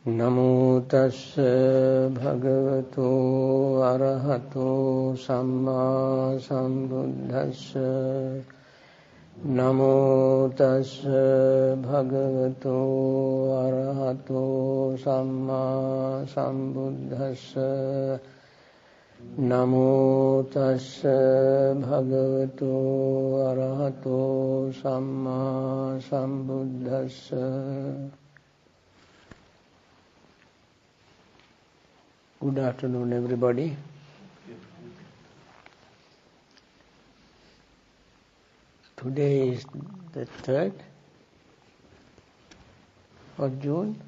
Namo tassa bhagavato arahato samma sambuddhassa. Namo tassa bhagavato arahato samma sambuddhassa. Namo tassa bhagavato arahato samma sambuddhassa. Good afternoon, everybody. Today is the 3rd of June?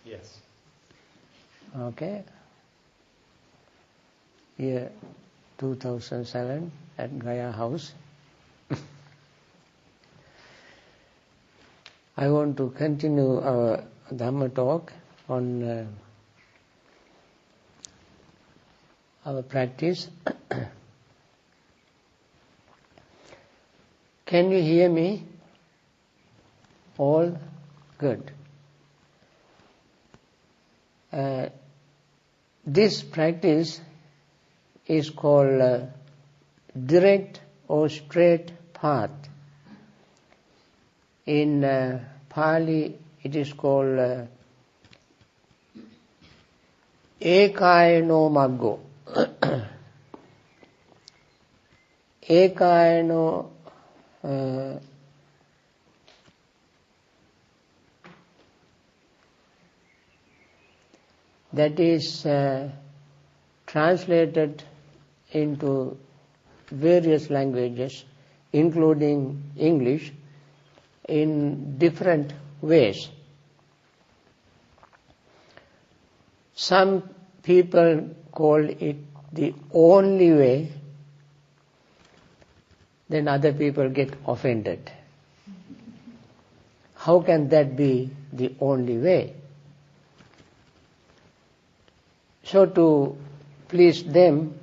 Yes. Okay. Year 2007 at Gaya House. I want to continue our Dhamma talk on our practice. Can you hear me? All good. This practice is called direct or straight path. In Pali it is called ekayano maggo. Ekayano that is translated into various languages, including English, in different ways. Some people call it the only way, then other people get offended. How can that be the only way? So to please them,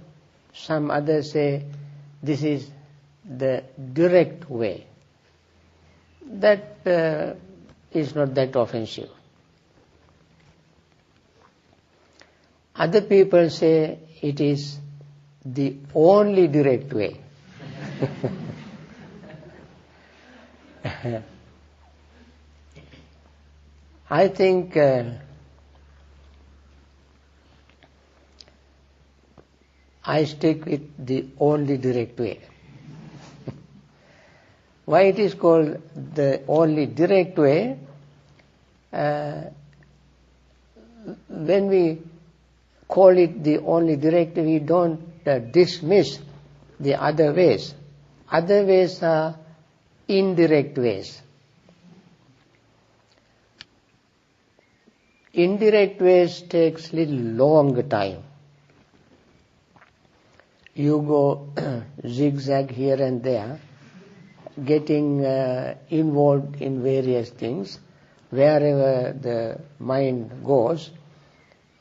some others say this is the direct way. That is not that offensive. Other people say it is the only direct way. I think I stick with the only direct way. Why it is called the only direct way? When we call it the only direct way, we don't dismiss the other ways. Other ways are indirect ways. Indirect ways takes little longer time. You go zigzag here and there, getting involved in various things, wherever the mind goes,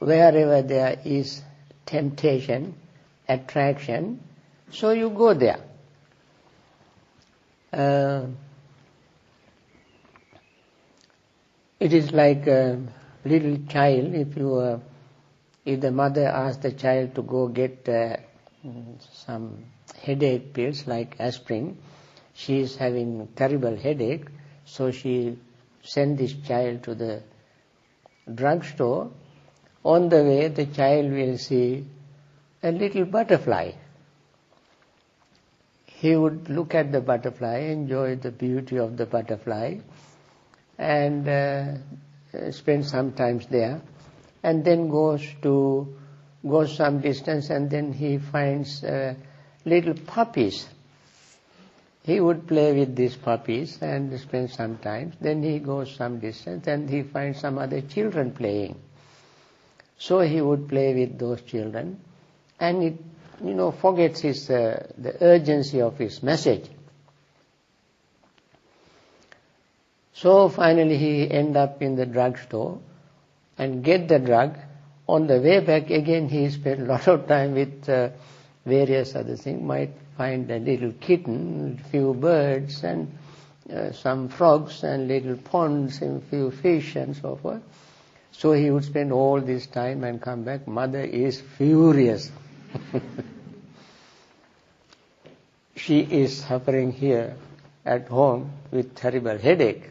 wherever there is temptation, attraction, so you go there. It is like a little child. If the mother asks the child to go get some headache pills like aspirin, she is having terrible headache, so she sends this child to the drugstore. On the way, the child will see a little butterfly. He would look at the butterfly, enjoy the beauty of the butterfly, and spend some time there, and then goes some distance, and then he finds little puppies. He would play with these puppies and spend some time. Then he goes some distance, and he finds some other children playing. So he would play with those children, and it forgets the urgency of his message. So finally he end up in the drugstore and get the drug. On the way back again he spent a lot of time with various other things. Might find a little kitten, few birds, and some frogs and little ponds and few fish and so forth. So he would spend all this time and come back. Mother is furious. She is suffering here at home with terrible headache.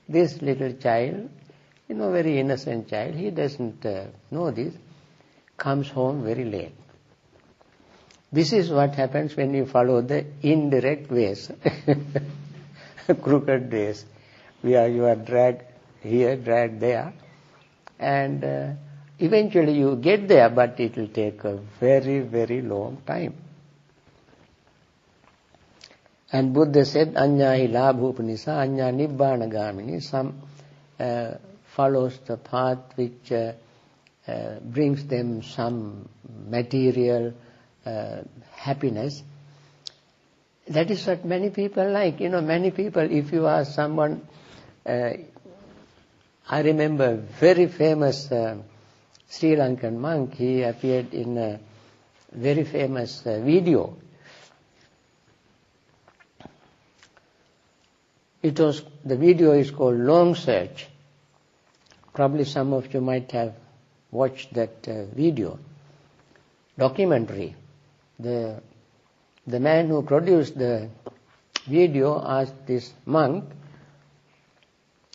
This little child, very innocent child, he doesn't know this, comes home very late. This is what happens when you follow the indirect ways, crooked ways, where you are dragged here, dragged there, and eventually you get there, but it will take a very, very long time. And Buddha said, Anyahi labhupanisa, anya nibbana gamini. Some follows the path which brings them some material happiness. That is what many people like. Many people, if you ask someone, I remember a very famous Sri Lankan monk, he appeared in a very famous video. The video is called Long Search. Probably some of you might have watched that video, documentary. The man who produced the video asked this monk,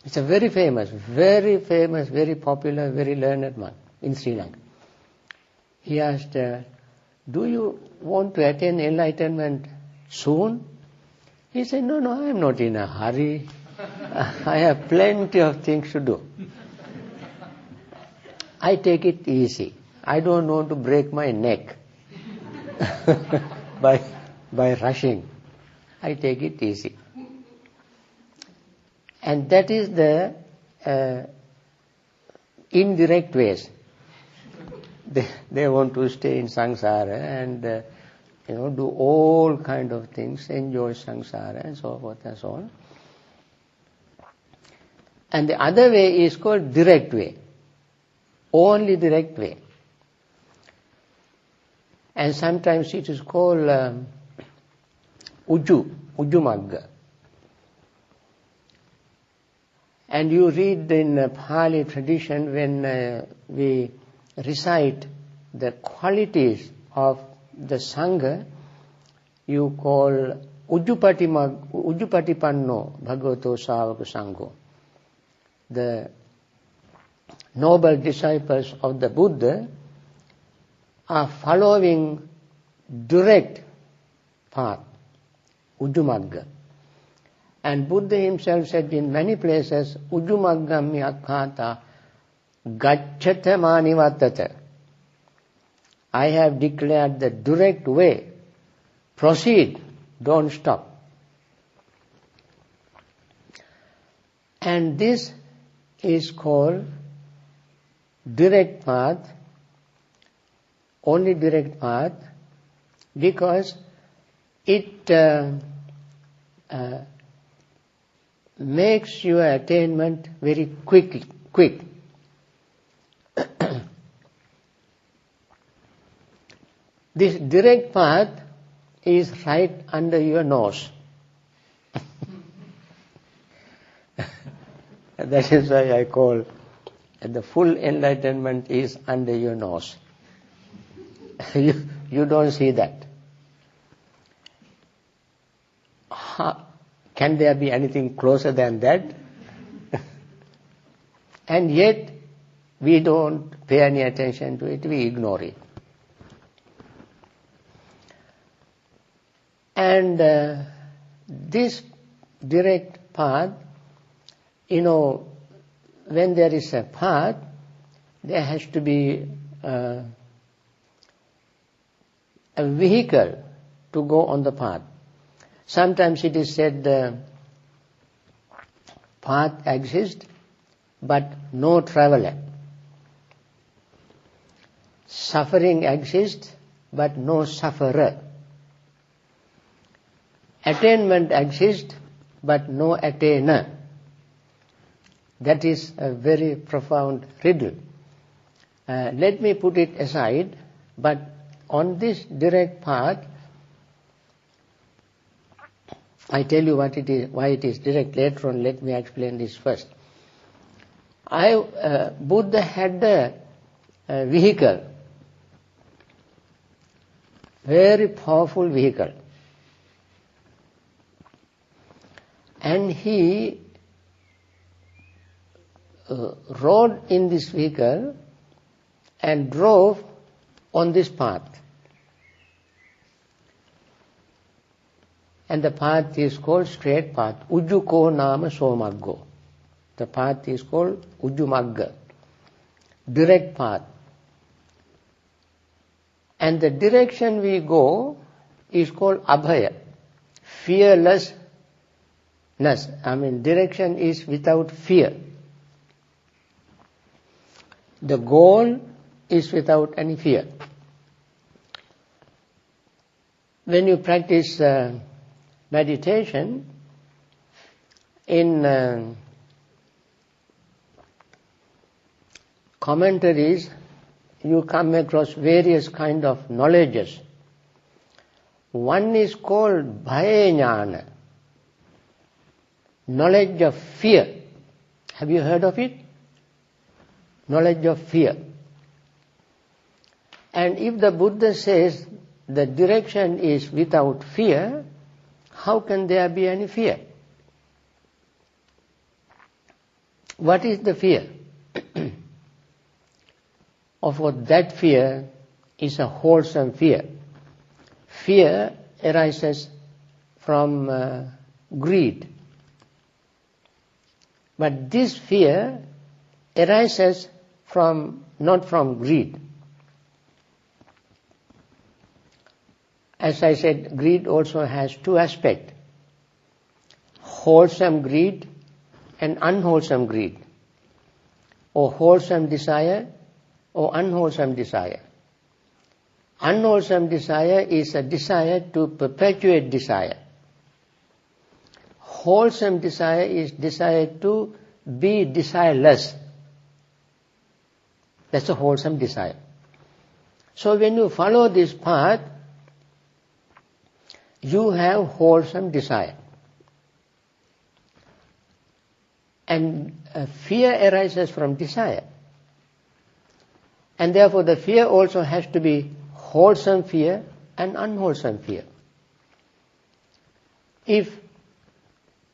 it's a very famous, very popular, very learned monk in Sri Lanka. He asked, do you want to attain enlightenment soon? He said, no, I am not in a hurry. I have plenty of things to do. I take it easy. I don't want to break my neck by rushing. I take it easy. And that is the indirect ways. They want to stay in samsara and do all kind of things, enjoy samsara and so forth and so on. And the other way is called direct way. Only direct way. And sometimes it is called Ujjumagga. And you read in the Pali tradition when we recite the qualities of the Sangha, you call Ujjupatipanno Bhagavato Savaka Sangho. The noble disciples of the Buddha are following direct path, Ujjumagga. And Buddha himself said in many places, Ujjumaggam yakkata gacchata manivattata. I have declared the direct way. Proceed, don't stop. And this is called direct path, only direct path, because it makes your attainment very quick. This direct path is right under your nose. That is why I call the full enlightenment is under your nose. You don't see that. Can there be anything closer than that? And yet, we don't pay any attention to it, we ignore it. And this direct path, when there is a path, there has to be a vehicle to go on the path. Sometimes it is said the path exists, but no traveler. Suffering exists, but no sufferer. Attainment exists, but no attainer. That is a very profound riddle. Let me put it aside, but on this direct path, I tell you what it is, why it is direct later on. Let me explain this first. Buddha had a vehicle, very powerful vehicle, and he rode in this vehicle and drove on this path. And the path is called straight path. Ujjuko nama somaggo. The path is called Ujjumagga, direct path. And the direction we go is called Abhaya, fearlessness. Direction is without fear. The goal is without any fear. When you practice meditation, in commentaries, you come across various kind of knowledges. One is called bhaya-jnana, knowledge of fear. Have you heard of it? Knowledge of fear. And if the Buddha says the direction is without fear, how can there be any fear? What is the fear? Of what that fear is a wholesome fear. Fear arises from greed. But this fear arises not from greed. As I said, greed also has two aspects: wholesome greed and unwholesome greed, or wholesome desire or unwholesome desire. Unwholesome desire is a desire to perpetuate desire. Wholesome desire is desire to be desireless. That's a wholesome desire. So when you follow this path, you have wholesome desire. And fear arises from desire. And therefore the fear also has to be wholesome fear and unwholesome fear. If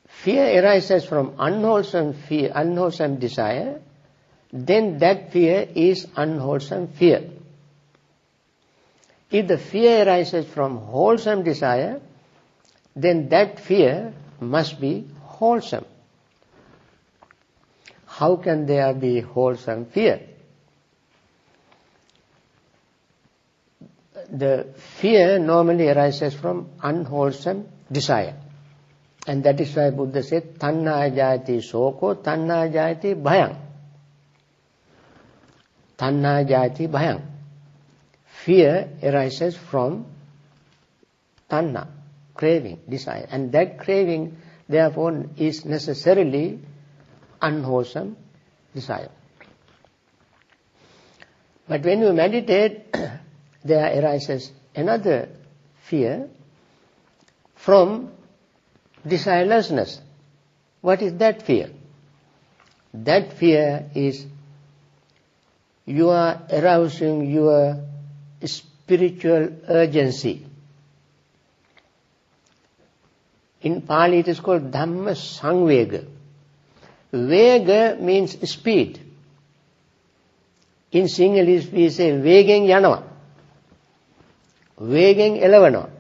fear arises from unwholesome fear, unwholesome desire, then that fear is unwholesome fear. If the fear arises from wholesome desire, then that fear must be wholesome. How can there be wholesome fear? The fear normally arises from unwholesome desire. And that is why Buddha said, Tanna jayati soko, tanna jayati bhayam. Tanna jayati bhayam. Fear arises from tanna, craving, desire. And that craving, therefore, is necessarily unwholesome desire. But when you meditate, there arises another fear from desirelessness. What is that fear? That fear is you are arousing your spiritual urgency. In Pali it is called Dhamma Samvega. Vega means speed. In Sinhalese we say Vegen yanawa. Vegen elavana,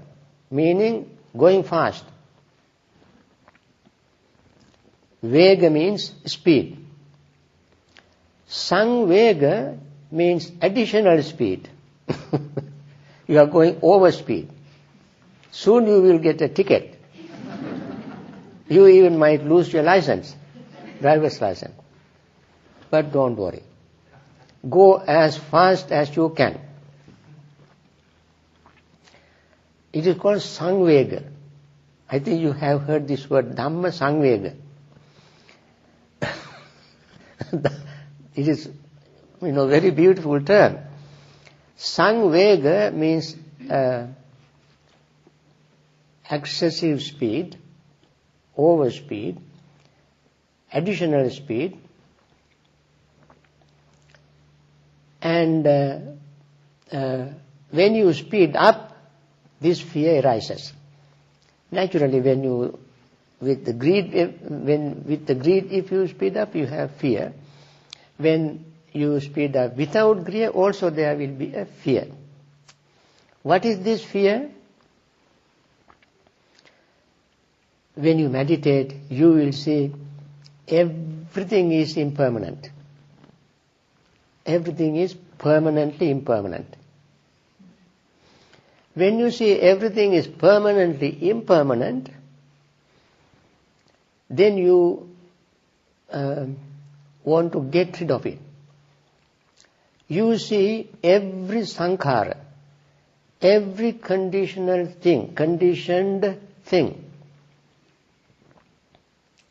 meaning going fast. Vega means speed. Samvega means additional speed. You are going over speed. Soon you will get a ticket. You even might lose your license, driver's license. But don't worry. Go as fast as you can. It is called Samvega. I think you have heard this word, Dhamma Samvega. It is, very beautiful term. Samvega means excessive speed, overspeed, additional speed, and when you speed up, this fear arises. Naturally, with the greed, if you speed up, you have fear. When you speed up without greed, also there will be a fear. What is this fear? When you meditate, you will see everything is impermanent. Everything is permanently impermanent. When you see everything is permanently impermanent, then you want to get rid of it. You see every sankhara, every conditioned thing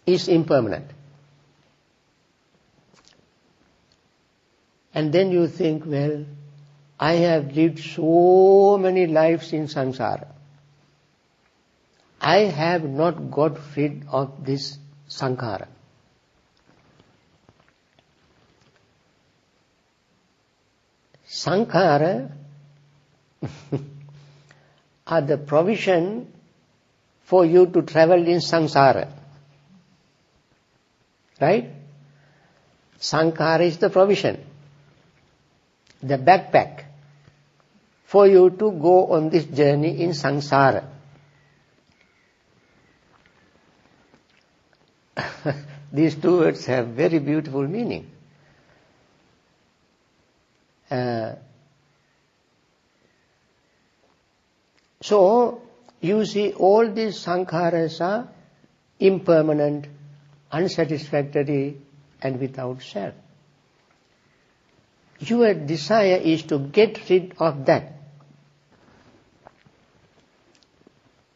is impermanent. And then you think, well, I have lived so many lives in samsara. I have not got rid of this sankhara. Sankhara are the provision for you to travel in samsara. Right? Sankhara is the provision, the backpack, for you to go on this journey in samsara. These two words have very beautiful meaning. So, you see all these sankharas are impermanent, unsatisfactory, and without self. Your desire is to get rid of that.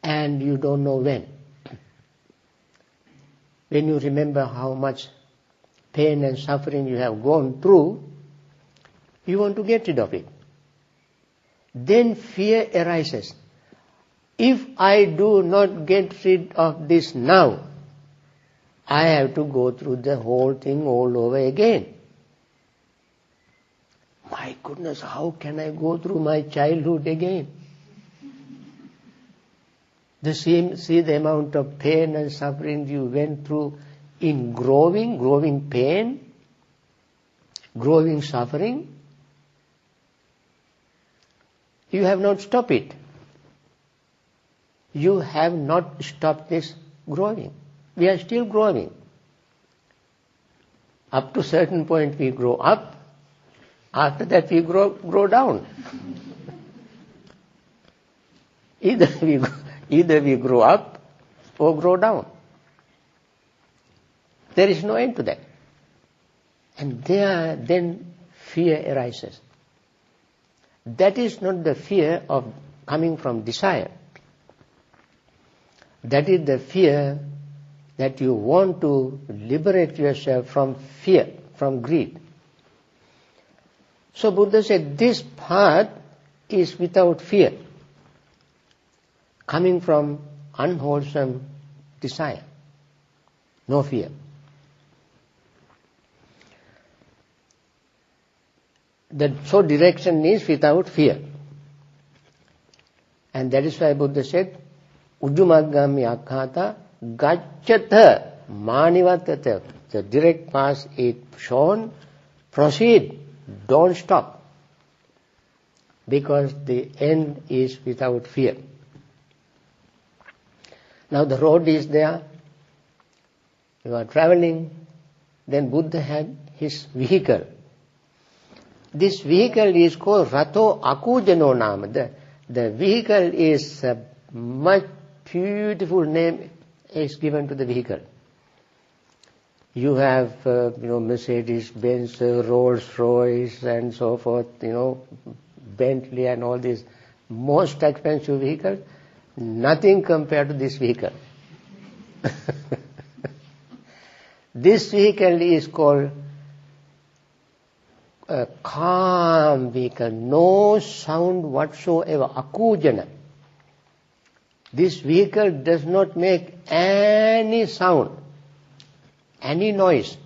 And you don't know when. When you remember how much pain and suffering you have gone through, you want to get rid of it. Then fear arises. If I do not get rid of this now, I have to go through the whole thing all over again. My goodness, how can I go through my childhood again? See the amount of pain and suffering you went through in growing pain, growing suffering. You have not stopped it. You have not stopped this growing. We are still growing. Up to a certain point we grow up. After that we grow down. Either we grow up or grow down. There is no end to that. And then fear arises. That is not the fear of coming from desire. That is the fear that you want to liberate yourself from fear, from greed. So Buddha said this path is without fear, coming from unwholesome desire. No fear. So direction is without fear. And that is why Buddha said, Ujjumagami akhata gacchata manivatata. The direct path is shown. Proceed. Don't stop. Because the end is without fear. Now the road is there. You are traveling. Then Buddha had his vehicle. This vehicle is called Rato Akujano Nama. The vehicle is a much beautiful name is given to the vehicle. You have, Mercedes, Benz, Rolls Royce, and so forth, Bentley and all these most expensive vehicles. Nothing compared to this vehicle. This vehicle is called a calm vehicle, no sound whatsoever, akujana. This vehicle does not make any sound, any noise.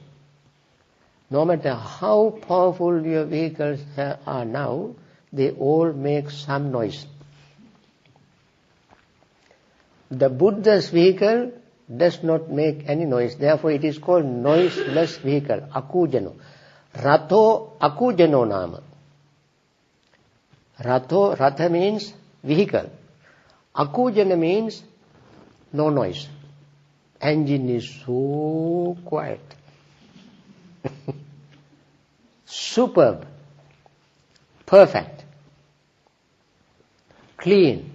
No matter how powerful your vehicles are now, they all make some noise. The Buddha's vehicle does not make any noise. Therefore, it is called noiseless vehicle, akujano. Ratho akujano nama. Ratha means vehicle. Akujana means no noise. Engine is so quiet. Superb. Perfect. Clean.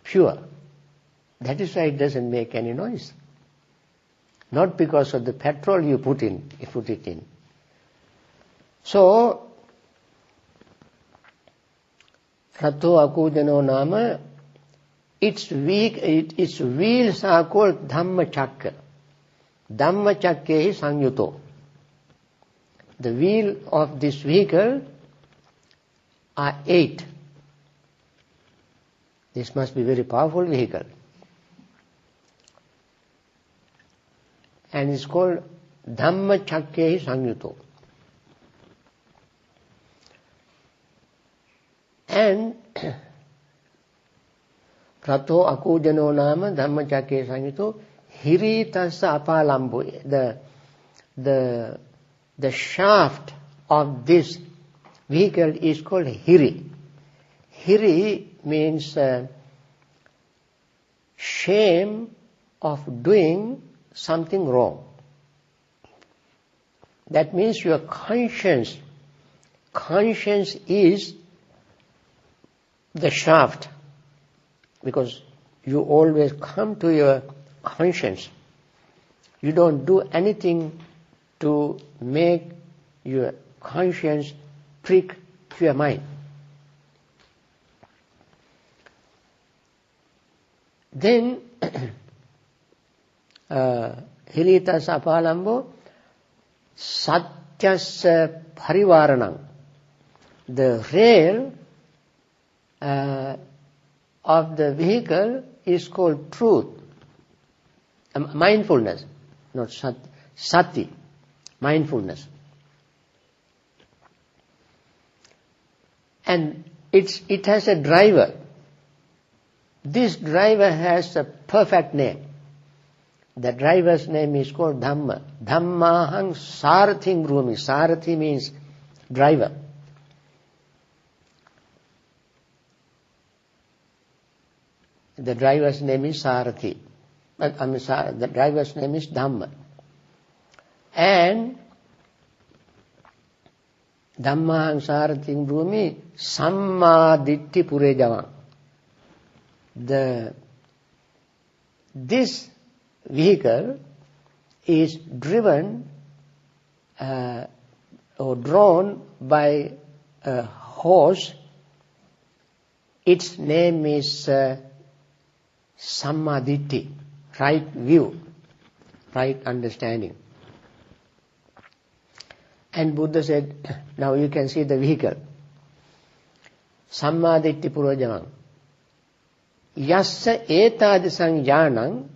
Pure. That is why it doesn't make any noise. Not because of the petrol you put it in. So, Ratho akujano nama, its wheels are called Dhammachakka. Dhammachakkehi sanyuto. The wheel of this vehicle are 8. This must be very powerful vehicle. And it's called Dhammachakkehi sanyuto. And Ratho akujano nama Dhammachakkehi sanyuto hiritasa apalambo. The shaft of this vehicle is called hiri. Hiri means shame of doing something wrong. That means your conscience is the shaft, because you always come to your conscience. You don't do anything to make your conscience prick to your mind. Then, Hiritas apalambo satyas parivaranam. The rail of the vehicle is called truth, mindfulness, not sati, mindfulness. And it has a driver. This driver has a perfect name. The driver's name is called Dhamma. Dhammahang sarathing brumi. Sarathi means driver. The driver's name is Sarathi. The driver's name is Dhamma. And Dhammahang sarathing brumi samma ditti purejavang. This vehicle is driven or drawn by a horse. Its name is Sammaditthi, right view, right understanding. And Buddha said, now you can see the vehicle. Sammaditthi purojamang. Yassa etadisang janang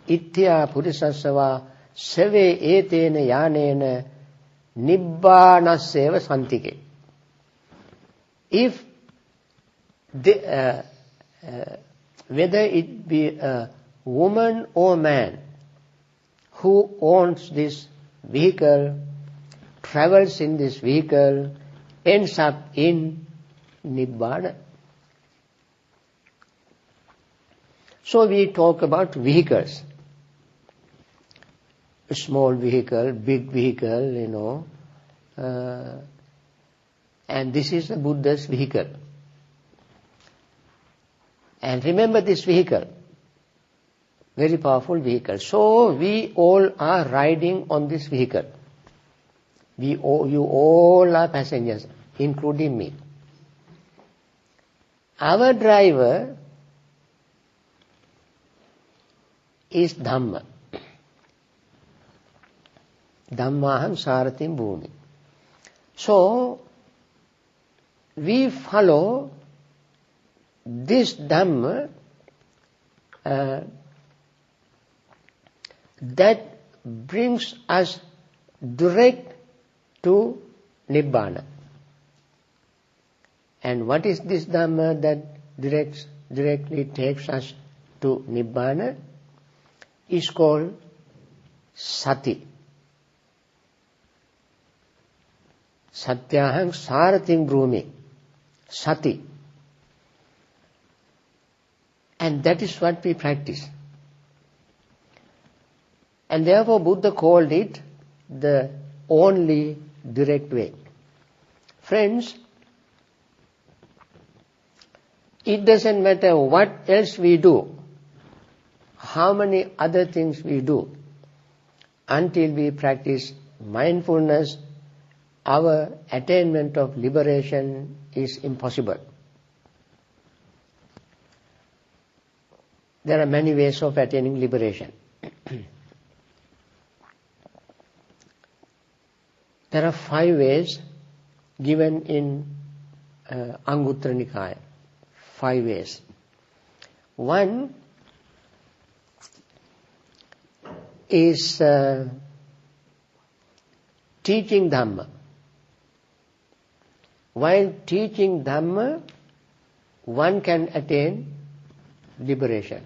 ittya purisasava seve etena yanena nibbanasseva santike. If whether it be a woman or man who owns this vehicle, travels in this vehicle, ends up in Nibbana. So we talk about vehicles. A small vehicle, big vehicle, and this is the Buddha's vehicle. And remember this vehicle, very powerful vehicle. So we all are riding on this vehicle. You all are passengers, including me. Our driver is Dhamma. Dhammaham sarathim bhumi. So, we follow this Dhamma that brings us direct to Nibbana. And what is this Dhamma that directly takes us to Nibbana? Is called Sati. Satyahang Sarating Brumi. Sati. And that is what we practice. And therefore Buddha called it the only direct way. Friends, it doesn't matter what else we do, how many other things we do, until we practice mindfulness, our attainment of liberation is impossible. There are many ways of attaining liberation. There are 5 ways given in Anguttara Nikaya. 5 ways. 1 is teaching Dhamma. While teaching Dhamma, one can attain liberation.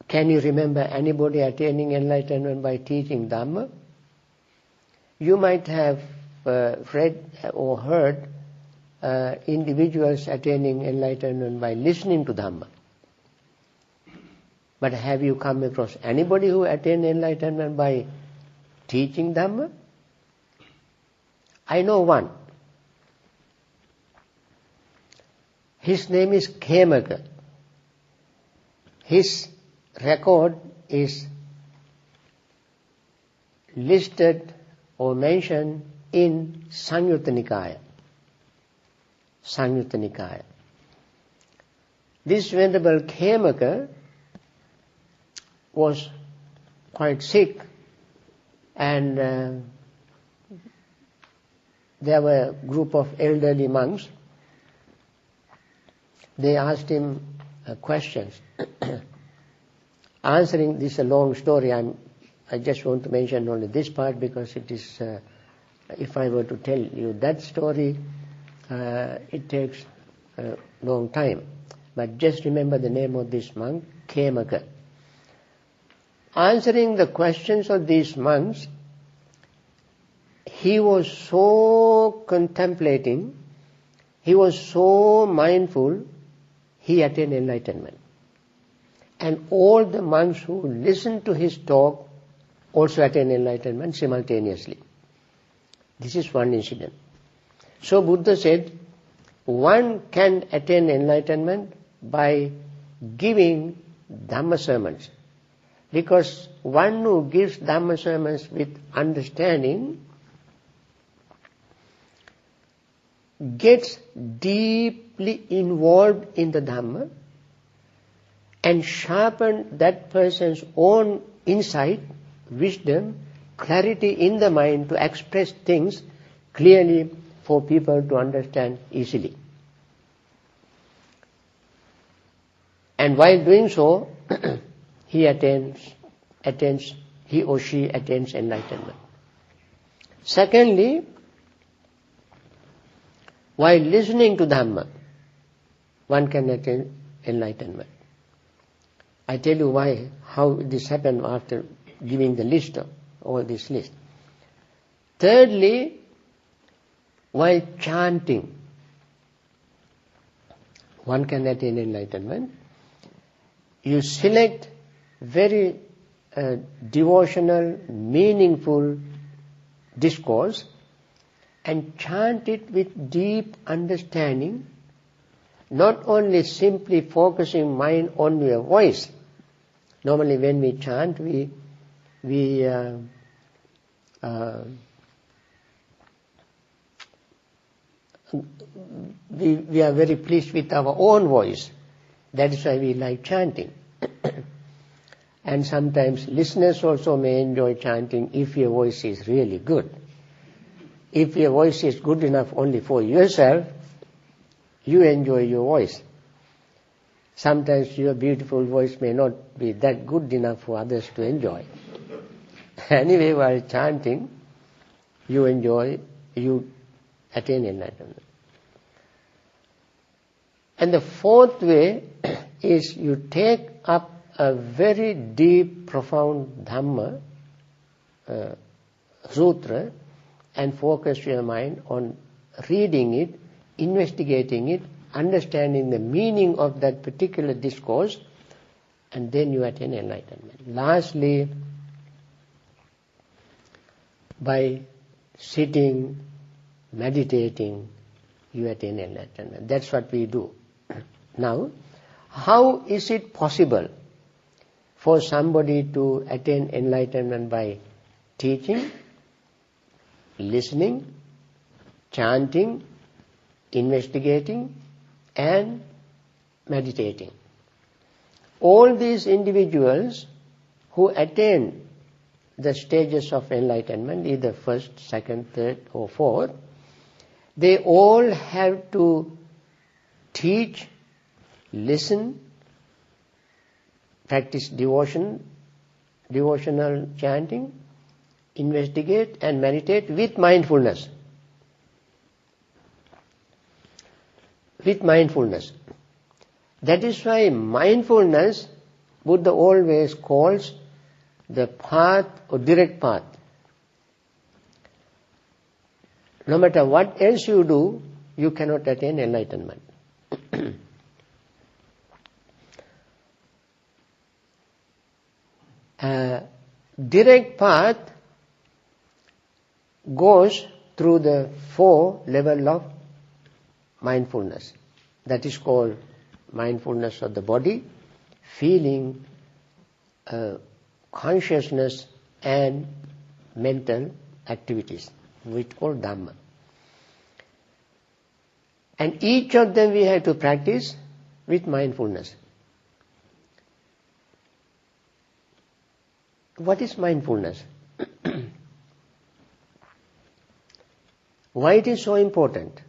Can you remember anybody attaining enlightenment by teaching Dhamma? You might have read or heard individuals attaining enlightenment by listening to Dhamma. But have you come across anybody who attained enlightenment by teaching Dhamma? I know one. His name is Khemaka. His record is listed or mentioned in Samyutta Nikaya. Samyutta Nikaya. This Venerable Khemaka was quite sick, and there were a group of elderly monks. They asked him questions. Answering this is a long story. I just want to mention only this part because it is, if I were to tell you that story, it takes a long time. But just remember the name of this monk, Khemaka. Answering the questions of these monks, he was so contemplating, he was so mindful, he attained enlightenment. And all the monks who listened to his talk also attained enlightenment simultaneously. This is one incident. So Buddha said, one can attain enlightenment by giving Dhamma sermons. Because one who gives Dhamma sermons with understanding gets deeply involved in the Dhamma and sharpen that person's own insight, wisdom, clarity in the mind to express things clearly for people to understand easily. And while doing so, he or she attains enlightenment. Secondly, while listening to Dhamma, one can attain enlightenment. I tell you why, how this happened after giving the list of all this list. Thirdly, while chanting, one can attain enlightenment. You select very devotional, meaningful discourse and chant it with deep understanding, not only simply focusing mind on your voice. Normally when we chant, we are very pleased with our own voice. That is why we like chanting. And sometimes listeners also may enjoy chanting if your voice is really good. If your voice is good enough only for yourself, you enjoy your voice. Sometimes your beautiful voice may not be that good enough for others to enjoy. Anyway, while chanting, you enjoy, you attain enlightenment. And the fourth way is you take up a very deep, profound Dhamma, Sutra, and focus your mind on reading it, investigating it, understanding the meaning of that particular discourse, and then you attain enlightenment. Lastly, by sitting, meditating, you attain enlightenment. That's what we do. Now, how is it possible for somebody to attain enlightenment by teaching, listening, chanting, investigating, and meditating? All these individuals who attain the stages of enlightenment, either first, second, third, or fourth, they all have to teach, listen, practice devotional chanting, investigate and meditate with mindfulness. With mindfulness. That is why mindfulness, Buddha always calls the path or direct path. No matter what else you do, you cannot attain enlightenment. Direct path goes through the 4 levels of mindfulness. That is called mindfulness of the body, feeling, consciousness, and mental activities, which call Dhamma. And each of them we have to practice with mindfulness. What is mindfulness? Why it is so important?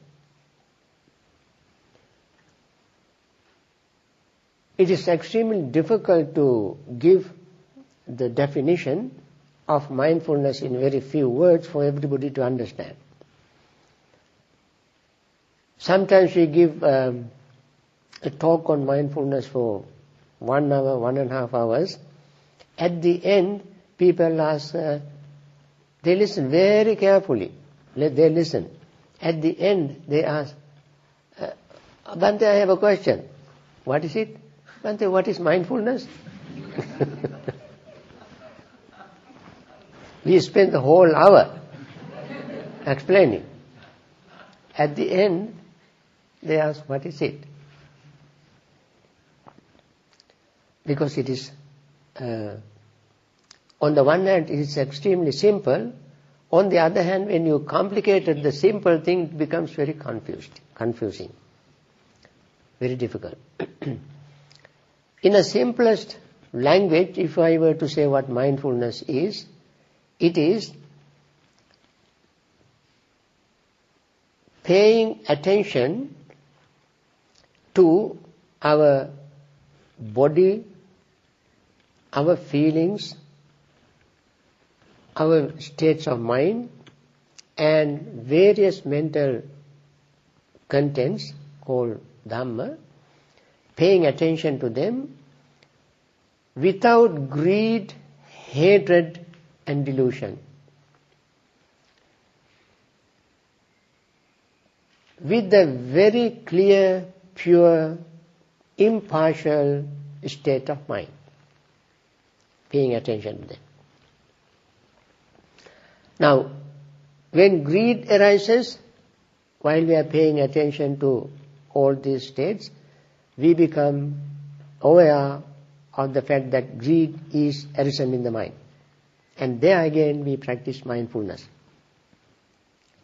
It is extremely difficult to give the definition of mindfulness in very few words for everybody to understand. Sometimes we give a talk on mindfulness for 1 hour, 1.5 hours. At the end, people ask, they listen very carefully. They listen. At the end, they ask, Bhante, I have a question. What is it? Bhante, what is mindfulness? We spent the whole hour explaining. At the end, they ask, what is it? Because it is, on the one hand, it is extremely simple. On the other hand, when you complicated the simple thing, it becomes very confusing, very difficult. In a simplest language, if I were to say what mindfulness is, it is paying attention to our body, our feelings, our states of mind, and various mental contents called Dhamma, paying attention to them without greed, hatred, and delusion. With a very clear, pure, impartial state of mind, paying attention to them. Now, when greed arises, while we are paying attention to all these states, we become aware of the fact that greed is arisen in the mind. And there again we practice mindfulness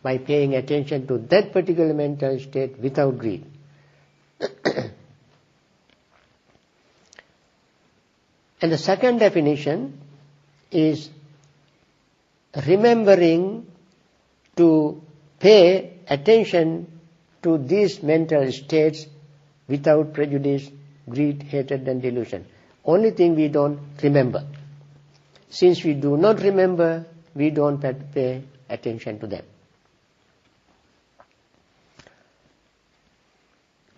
by paying attention to that particular mental state without greed. And the second definition is remembering to pay attention to these mental states without prejudice, greed, hatred and delusion. Only thing we don't remember. Since we do not remember, we don't pay attention to them.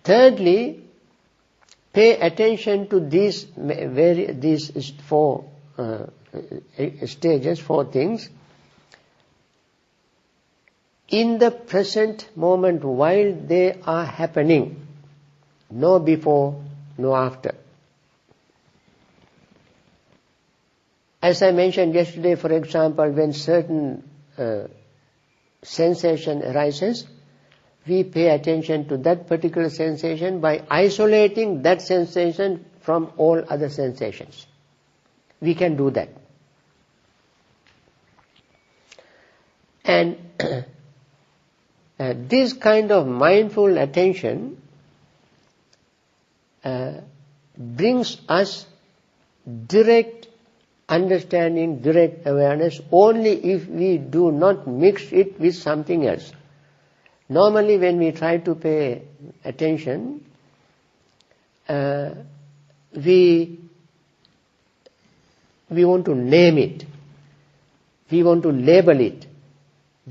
Thirdly, pay attention to these four stages, four things. In the present moment while they are happening, no before, no after. As I mentioned yesterday, for example, when certain sensation arises, we pay attention to that particular sensation by isolating that sensation from all other sensations. We can do that. And this kind of mindful attention brings us direct understanding, direct awareness, only if we do not mix it with something else. Normally when we try to pay attention, we want to name it, we want to label it,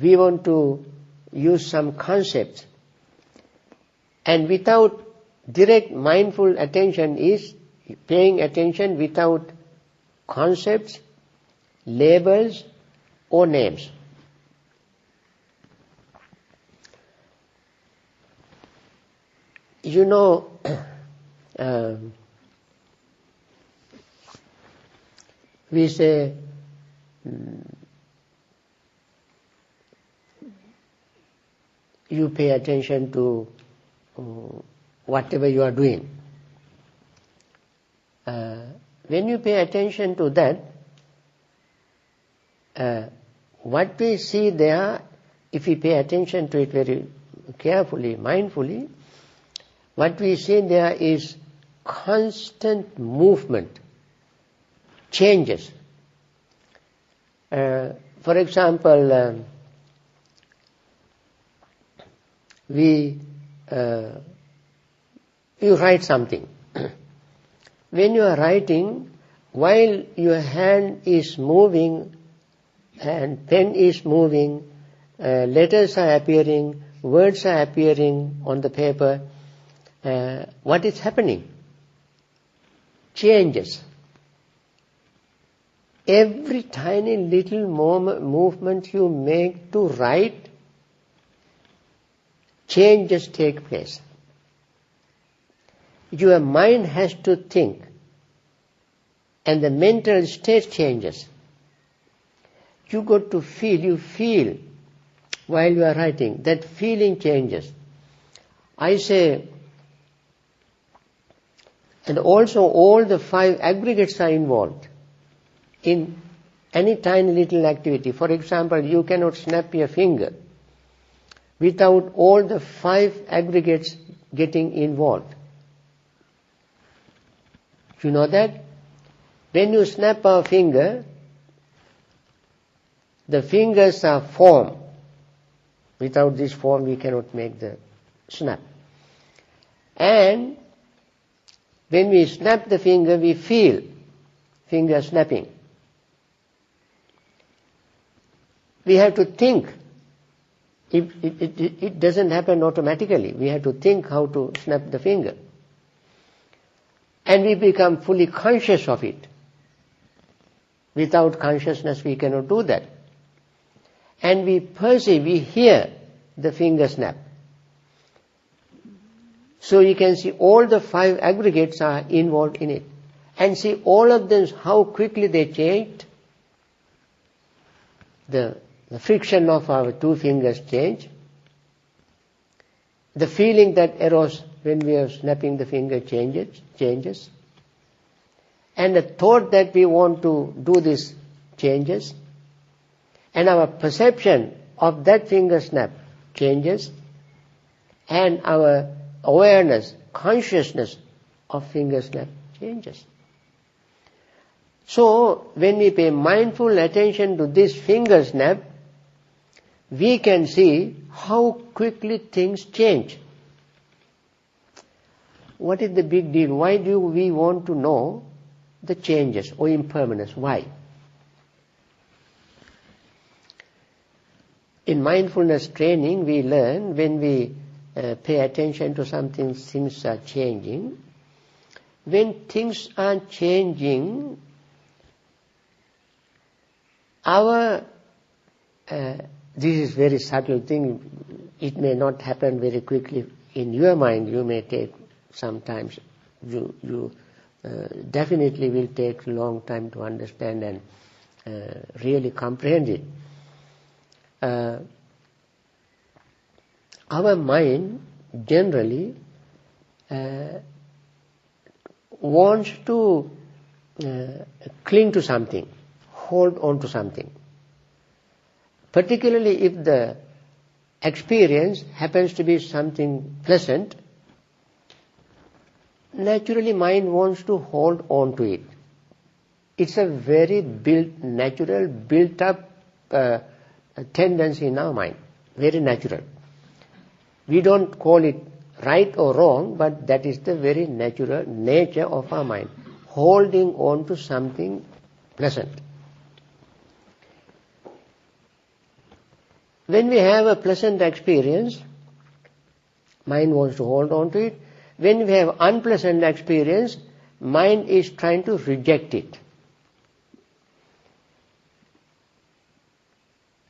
we want to use some concepts. And without direct mindful attention is paying attention without concepts, labels or names. You know, we say you pay attention to whatever you are doing. When you pay attention to that, what we see there, if we pay attention to it very carefully, mindfully, what we see there is constant movement, changes. For example, you write something. When you are writing, while your hand is moving and pen is moving, letters are appearing, words are appearing on the paper, what is happening? Changes. Every tiny little movement you make to write, changes take place. Your mind has to think and the mental state changes. You got to feel, you feel while you are writing, that feeling changes. I say, and also all the 5 aggregates are involved in any tiny little activity. For example, you cannot snap your finger without all the 5 aggregates getting involved. You know that? When you snap our finger, the fingers are formed. Without this form, we cannot make the snap. And when we snap the finger, we feel finger snapping. We have to think. It doesn't happen automatically. We have to think how to snap the finger. And we become fully conscious of it. Without consciousness, we cannot do that. And we perceive, we hear the finger snap. So you can see all the 5 aggregates are involved in it. And see all of them, how quickly they changed. The friction of our 2 fingers change. The feeling that arose when we are snapping the finger changes. And the thought that we want to do this changes. And our perception of that finger snap changes. And our awareness, consciousness of finger snap changes. So, when we pay mindful attention to this finger snap, we can see how quickly things change. What is the big deal? Why do we want to know the changes or impermanence? Why? In mindfulness training, we learn when we pay attention to something, things are changing. When things are changing, this is very subtle thing. It may not happen very quickly in your mind. You may take sometimes. You definitely will take a long time to understand and really comprehend it. Our mind generally wants to cling to something, hold on to something. Particularly if the experience happens to be something pleasant, naturally mind wants to hold on to it. It's a very natural, built-up tendency in our mind, very natural. We don't call it right or wrong, but that is the very natural nature of our mind, holding on to something pleasant. When we have a pleasant experience, mind wants to hold on to it. When we have unpleasant experience, mind is trying to reject it.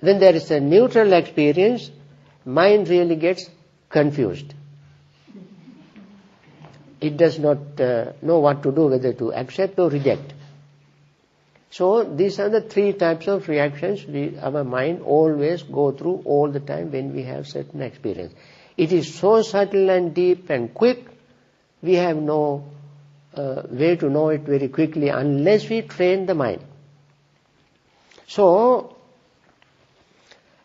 When there is a neutral experience, mind really gets confused. It does not know what to do, whether to accept or reject. So these are the three types of reactions our mind always go through all the time when we have certain experience. It is so subtle and deep and quick, we have no way to know it very quickly unless we train the mind. So,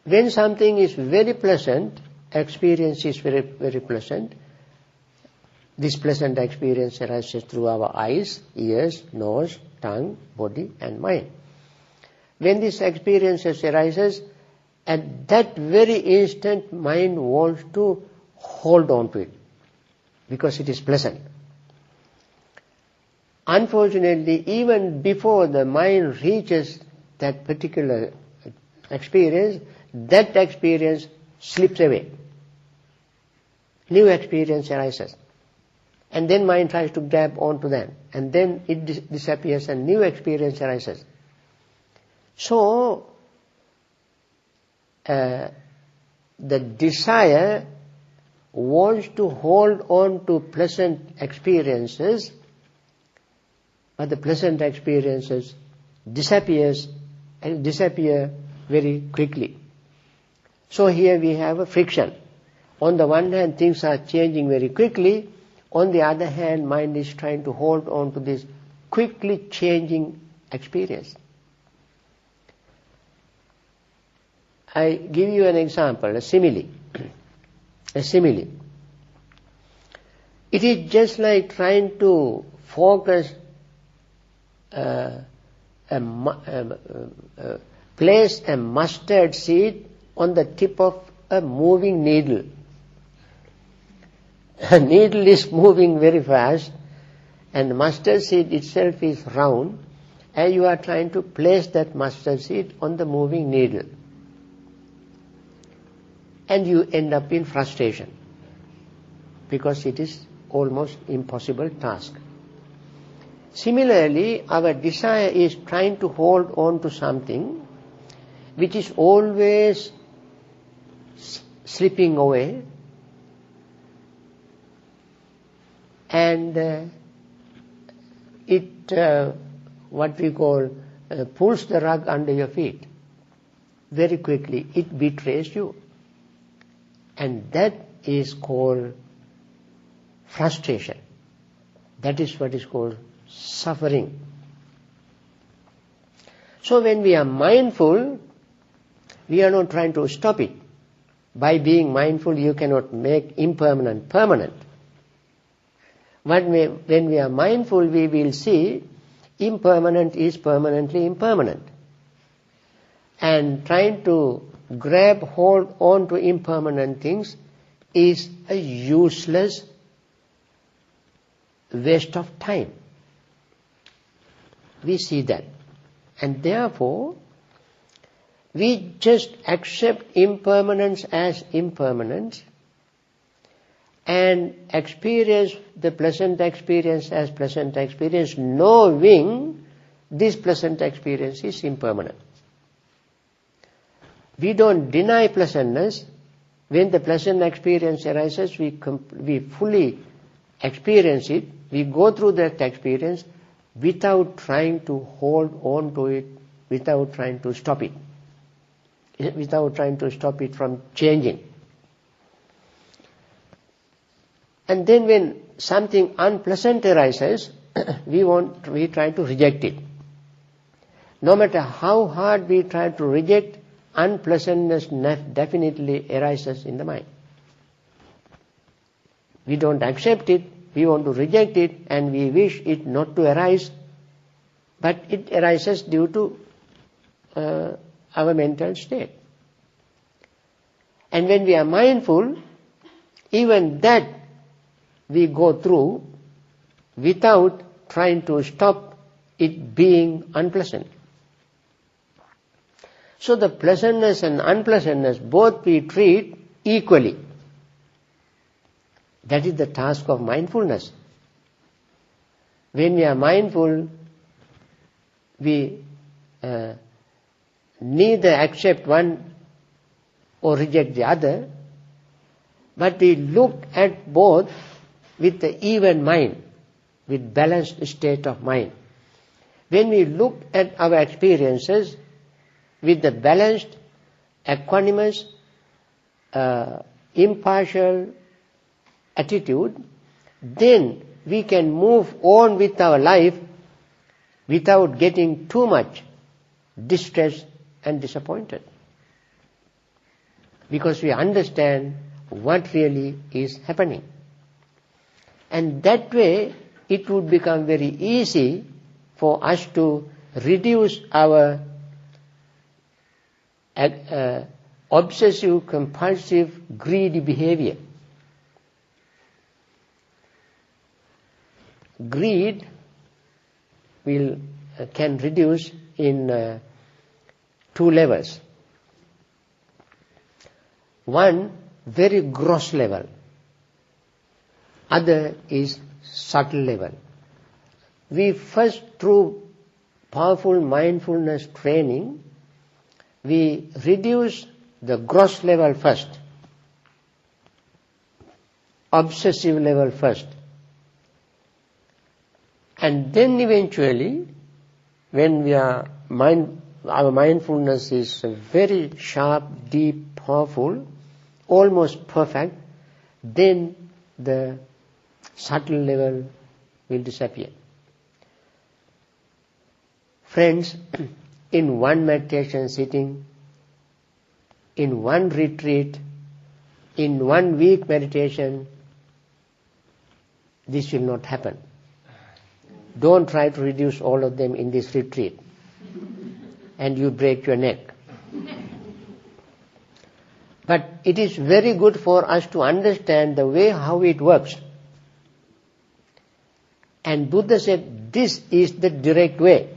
when something is very pleasant, experience is very, very pleasant, this pleasant experience arises through our eyes, ears, nose, tongue, body and mind. When this experience arises, at that very instant mind wants to hold on to it because it is pleasant. Unfortunately, even before the mind reaches that particular experience, that experience slips away. New experience arises. And then mind tries to grab onto that. And then it disappears and new experience arises. So, the desire wants to hold on to pleasant experiences, but the pleasant experiences disappear very quickly. So here we have a friction. On the one hand, things are changing very quickly. On the other hand, mind is trying to hold on to this quickly changing experience. I give you an example, a simile. A simile. It is just like trying to focus, place a mustard seed on the tip of a moving needle. A needle is moving very fast and the mustard seed itself is round, and you are trying to place that mustard seed on the moving needle. And you end up in frustration because it is almost impossible task. Similarly, our desire is trying to hold on to something which is always slipping away, and it, what we call, pulls the rug under your feet very quickly. It betrays you. And that is called frustration. That is what is called suffering. So when we are mindful, we are not trying to stop it. By being mindful, you cannot make impermanent permanent. When we are mindful, we will see impermanent is permanently impermanent. And trying to grab hold on to impermanent things is a useless waste of time. We see that. And therefore, we just accept impermanence as impermanence and experience the pleasant experience as pleasant experience, knowing this pleasant experience is impermanent. We don't deny pleasantness. When the pleasant experience arises, we fully experience it. We go through that experience without trying to hold on to it, without trying to stop it, without trying to stop it from changing. And then when something unpleasant arises, we try to reject it. No matter how hard we try to reject, unpleasantness definitely arises in the mind. We don't accept it, we want to reject it, and we wish it not to arise, but it arises due to our mental state. And when we are mindful, even that we go through without trying to stop it being unpleasant. So the pleasantness and unpleasantness both we treat equally. That is the task of mindfulness. When we are mindful, we neither accept one or reject the other, but we look at both with the even mind, with balanced state of mind. When we look at our experiences with the balanced, equanimous, impartial attitude, then we can move on with our life without getting too much distressed and disappointed. Because we understand what really is happening. And that way, it would become very easy for us to reduce our obsessive, compulsive, greedy behavior. Greed can reduce in two levels. One, very gross level. Other is subtle level. We first, through powerful mindfulness training, we reduce the gross level first, obsessive level first. And then eventually, when our mindfulness is very sharp, deep, powerful, almost perfect, then the subtle level will disappear. Friends, in one meditation sitting, in one retreat, in 1 week meditation, this will not happen. Don't try to reduce all of them in this retreat, and you break your neck. But it is very good for us to understand the way how it works. And Buddha said, this is the direct way.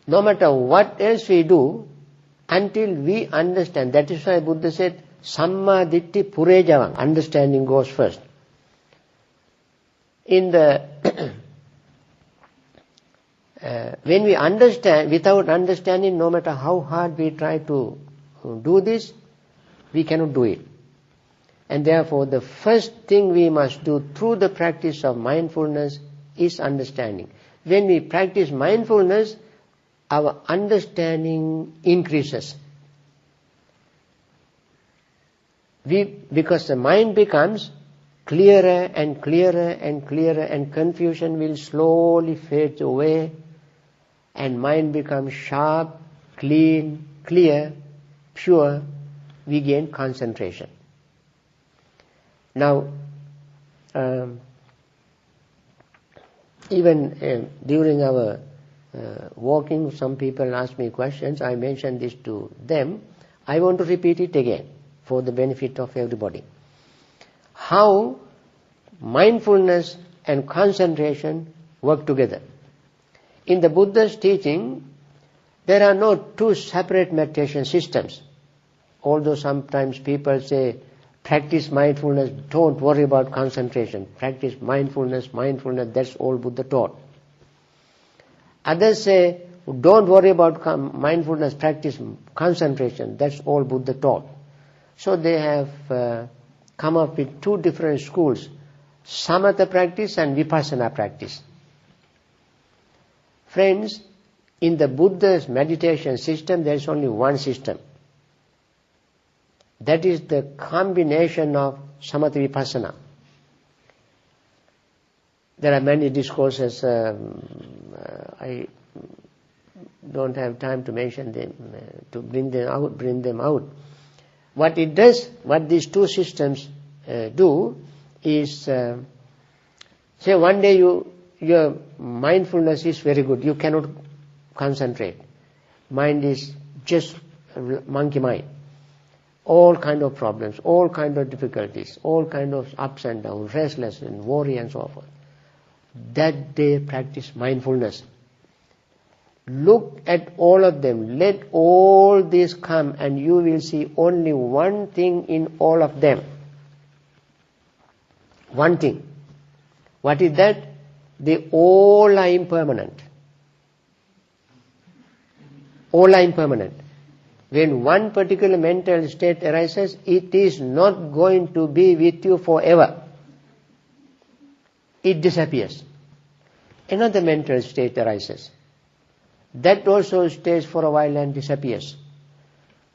No matter what else we do, until we understand. That is why Buddha said, Samma Ditti Purejavang. Understanding goes first. In the when we understand, without understanding, no matter how hard we try to do this, we cannot do it. And therefore, the first thing we must do through the practice of mindfulness is understanding. When we practice mindfulness, our understanding increases. Because the mind becomes clearer and clearer and clearer, and confusion will slowly fade away, and mind becomes sharp, clean, clear, pure. We gain concentration. Now, even during our walking, some people ask me questions. I mentioned this to them. I want to repeat it again for the benefit of everybody. How mindfulness and concentration work together. In the Buddha's teaching, there are no two separate meditation systems. Although sometimes people say, practice mindfulness, don't worry about concentration. Practice mindfulness, that's all Buddha taught. Others say, don't worry about mindfulness, practice concentration, that's all Buddha taught. So they have come up with two different schools, samatha practice and vipassana practice. Friends, in the Buddha's meditation system, there is only one system. That is the combination of samatha vipassana. There are many discourses, I don't have time to mention them, to bring them out. What it does, what these two systems do is, say one day your mindfulness is very good, you cannot concentrate. Mind is just monkey mind. All kind of problems, all kind of difficulties, all kind of ups and downs, restless and worry and so forth. That day practice mindfulness. Look at all of them. Let all this come and you will see only one thing in all of them. One thing. What is that? They all are impermanent. All are impermanent. When one particular mental state arises, it is not going to be with you forever. It disappears. Another mental state arises. That also stays for a while and disappears.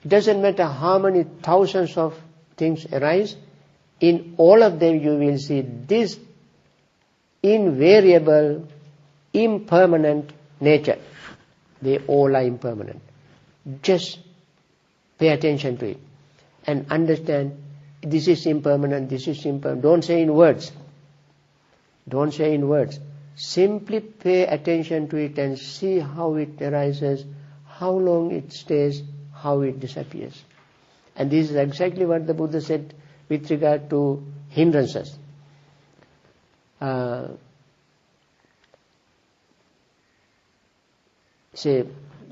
It doesn't matter how many thousands of things arise, in all of them you will see this invariable, impermanent nature. They all are impermanent. Just pay attention to it and understand this is impermanent, this is impermanent. Don't say in words. Don't say in words. Simply pay attention to it and see how it arises, how long it stays, how it disappears. And this is exactly what the Buddha said with regard to hindrances. Say,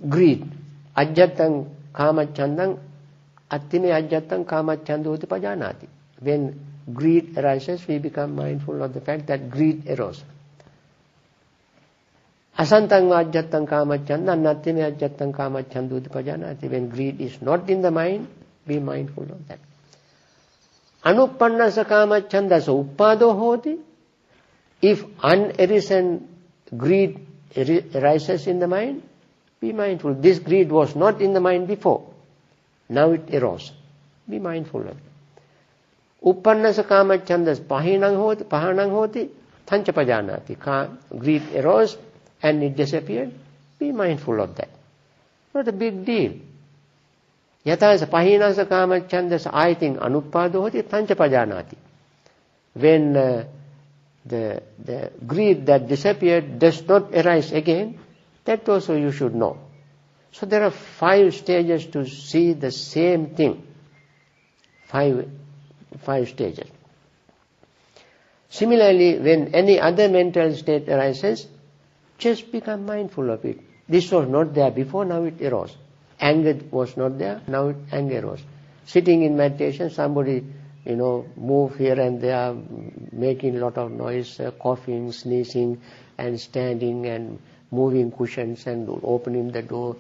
greed. Ajjatang kamachandang attime ajjatang kamachandoti pajanati. When greed arises, we become mindful of the fact that greed arose. Asantang ajjatang kamachandang attime ajjatang kamachandoti pajanati. When greed is not in the mind, be mindful of that. Anuppannasa kamachandasa uppado hoti. If unarisen greed arises in the mind, be mindful. This greed was not in the mind before. Now it arose. Be mindful of it. Uppannasa kamachandas pahanang hoti tancha pajanati. Greed arose and it disappeared. Be mindful of that. Not a big deal. Yatasa pahinasa kamachandas ayating anuppado hoti tancha pajanati. When the greed that disappeared does not arise again, that also you should know. So there are 5 stages to see the same thing. 5 stages. Similarly, when any other mental state arises, just become mindful of it. This was not there before, now it arose. Anger was not there, now anger arose. Sitting in meditation, somebody, move here and there, making a lot of noise, coughing, sneezing, and standing and moving cushions and opening the door,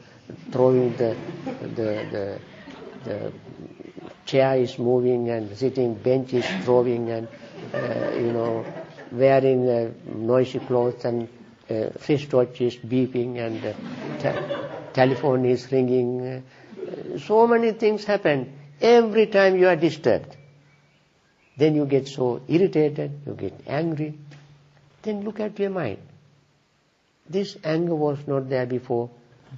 throwing the chair is moving and sitting bench is throwing and wearing noisy clothes and wristwatch is beeping and telephone is ringing. So many things happen. Every time you are disturbed, then you get so irritated, you get angry. Then look at your mind. This anger was not there before.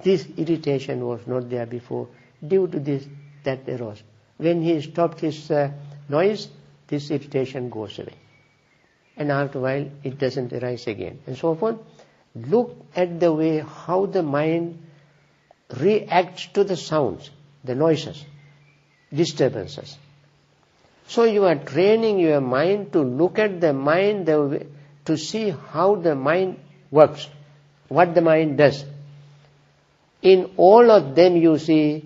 This irritation was not there before. Due to this, that arose. When he stopped his noise, this irritation goes away. And after a while, it doesn't arise again. And so forth. Look at the way how the mind reacts to the sounds, the noises. disturbances. So you are training your mind to look at the mind, to see how the mind works, what the mind does. In all of them you see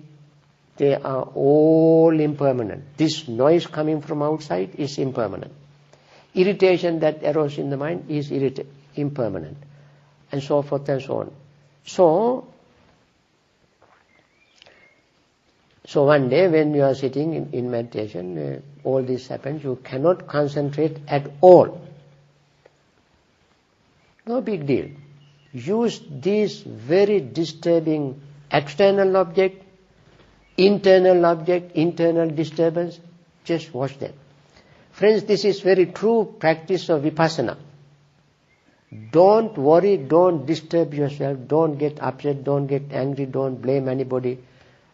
they are all impermanent. This noise coming from outside is impermanent. Irritation that arose in the mind is impermanent. And so forth and so on. So one day when you are sitting in meditation, all this happens, you cannot concentrate at all. No big deal. Use these very disturbing external object, internal disturbance, just watch them. Friends, this is very true practice of vipassana. Don't worry, don't disturb yourself, don't get upset, don't get angry, don't blame anybody,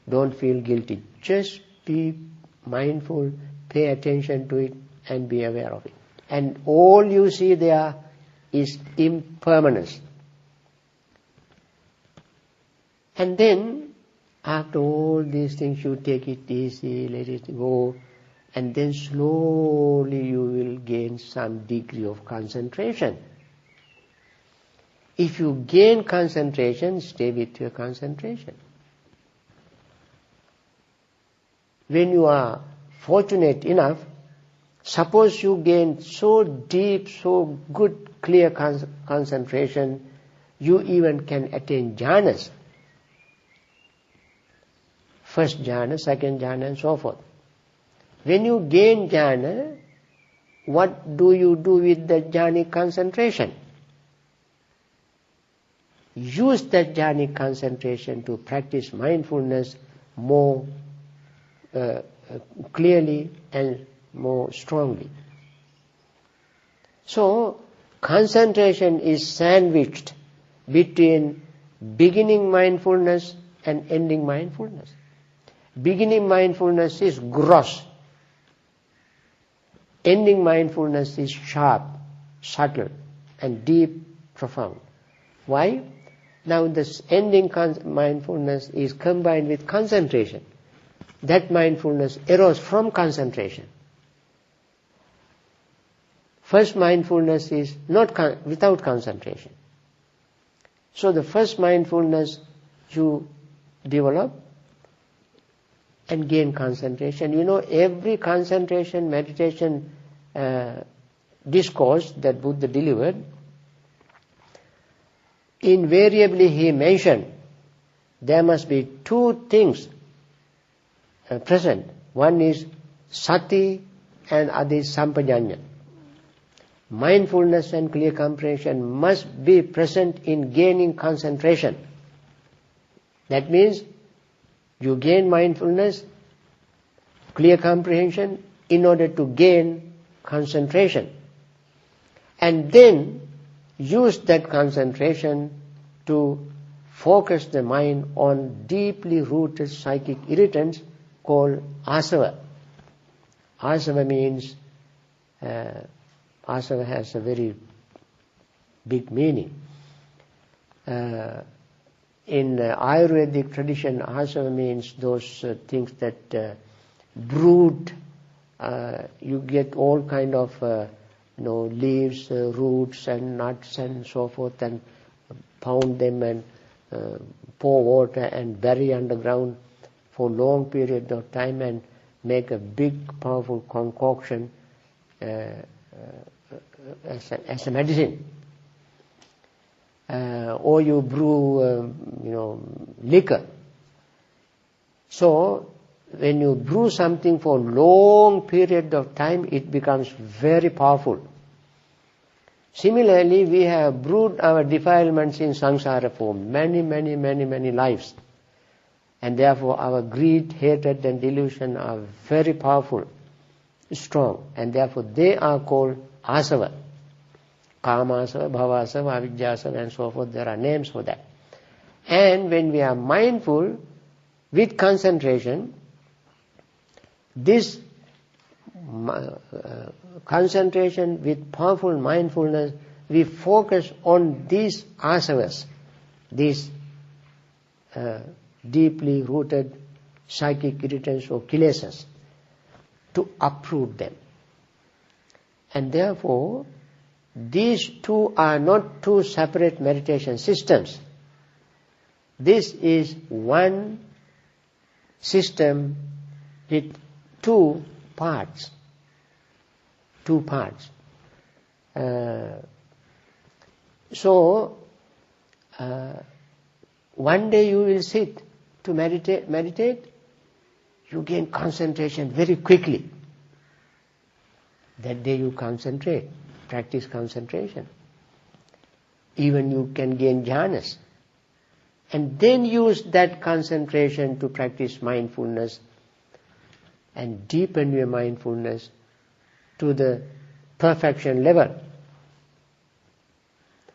don't feel guilty. Just be mindful, pay attention to it and be aware of it. And all you see there is impermanence. And then, after all these things, you take it easy, let it go, and then slowly you will gain some degree of concentration. If you gain concentration, stay with your concentration. When you are fortunate enough, suppose you gain so deep, so good, clear concentration, you even can attain jhanas. First jhana, second jhana, and so forth. When you gain jhana, what do you do with the jhanic concentration? Use that jhanic concentration to practice mindfulness more clearly and more strongly. So, concentration is sandwiched between beginning mindfulness and ending mindfulness. Beginning mindfulness is gross. Ending mindfulness is sharp, subtle, and deep, profound. Why? Now this ending mindfulness is combined with concentration. That mindfulness arose from concentration. First mindfulness is not without concentration. So the first mindfulness you develop and gain concentration. You know, every concentration meditation discourse that Buddha delivered, invariably he mentioned there must be two things present. One is sati and other is sampajanya. Mindfulness and clear comprehension must be present in gaining concentration. That means you gain mindfulness, clear comprehension in order to gain concentration. And then use that concentration to focus the mind on deeply rooted psychic irritants called asava. Asava means, asava has a very big meaning. In Ayurvedic tradition, asava means those things that brood. You get all kind of leaves, roots and nuts and so forth, and pound them and pour water and bury underground for long period of time and make a big powerful concoction as a medicine. Or you brew liquor. So when you brew something for long period of time, it becomes very powerful. Similarly, we have brewed our defilements in samsara for many lives. And therefore our greed, hatred and delusion are very powerful, strong. And therefore they are called asava. Kamasava, bhavasava, avidyasava and so forth. There are names for that. And when we are mindful with concentration, this concentration with powerful mindfulness, we focus on these asavas, these deeply rooted psychic irritants or kilesas, to uproot them. And therefore, these two are not two separate meditation systems. This is one system with two parts. Two parts. One day you will sit to meditate, you gain concentration very quickly. That day you concentrate, practice concentration. Even you can gain jhanas. And then use that concentration to practice mindfulness and deepen your mindfulness to the perfection level.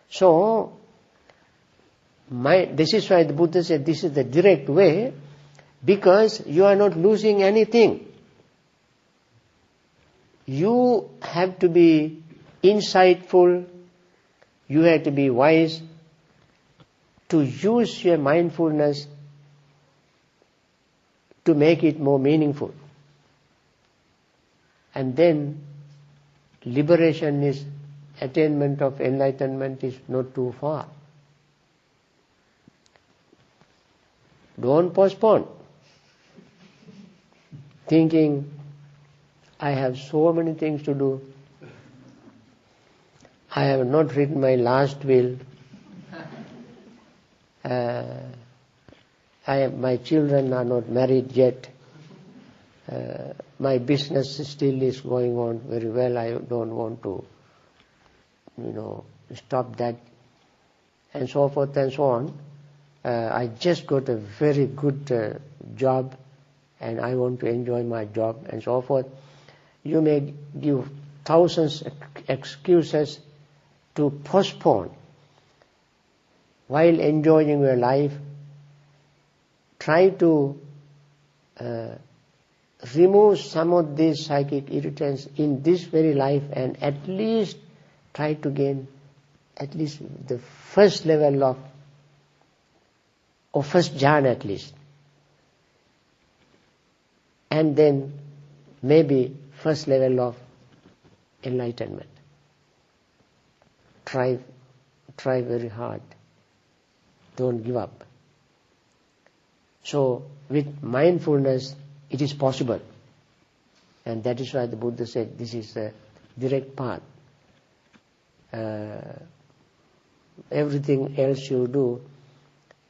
So, this is why the Buddha said this is the direct way, because you are not losing anything. You have to be insightful, you have to be wise to use your mindfulness to make it more meaningful. And then liberation is, attainment of enlightenment is not too far. Don't postpone. Thinking, I have so many things to do. I have not written my last will. My children are not married yet. My business still is going on very well. I don't want to, stop that, and so forth and so on. I just got a very good job, and I want to enjoy my job, and so forth. You may give thousands excuses to postpone. While enjoying your life, try to remove some of these psychic irritants in this very life, and at least try to gain at least the first level of, or first jhana at least. And then maybe first level of enlightenment. Try very hard. Don't give up. So with mindfulness it is possible. And that is why the Buddha said this is a direct path. Everything else you do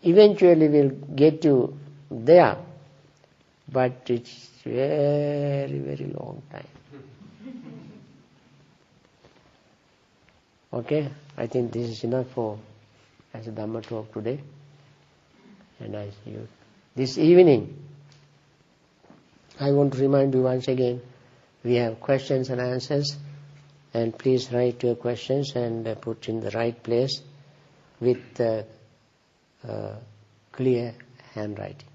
eventually will get you there, but it's very, very long time. Okay, I think this is enough for as a Dhamma talk today. And I see you this evening. I want to remind you once again, we have questions and answers, and please write your questions and put in the right place with clear handwriting.